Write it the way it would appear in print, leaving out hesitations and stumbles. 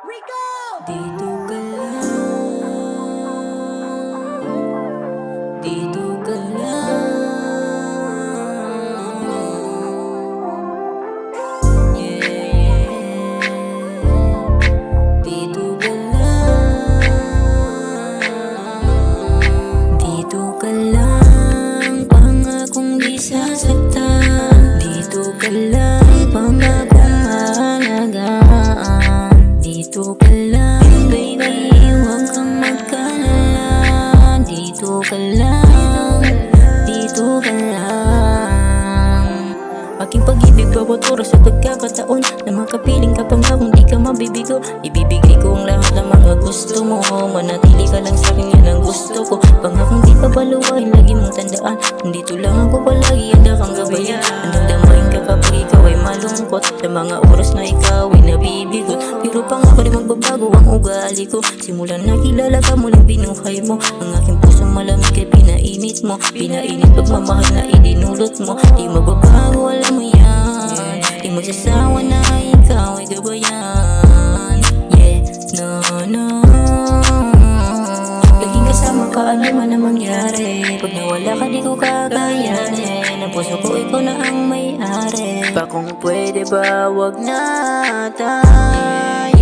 Dito ka lang, dito ka lang. Yeah, dito ka lang, dito ka lang, pangakong di sasaktan. Dito ka lang, pangakong maalagaan. Dito ka lang, baby, huwag kang magkalala. Dito ka lang, dito ka lang. Aking pag-ibig bawat oras sa pagkakataon na makapiling ka pa nga kung di ka mabibigo. Ibibigay ko ang lahat ng mga gusto mo. Manatili ka lang sa akin, yan ang gusto ko. Pangakong di ka paluwain, lagi mong tandaan. Nandito lang ako palagi, handa kang gabayan. Handang damain ka kapag ikaw ay malungkot. Sa mga oras na ikaw ay nabibigot. Pero pangako di magbabago ang ugali ko. Simulan na kilala ka, muling binuhay mo. Ang aking pusong malamig ay pinainit mo. Pinainit pagmamahal na idinulot mo. Di magbabago, alam mo yan. Di magsasawa na ikaw ay gabayan. Yeah, no, no. Laging kasama ka, ano man ang mangyari. Pag nawala ka, di ko kakayanin. Ang puso ko, ikaw na ang may-ari. Pa kung pwede ba, wag na tayo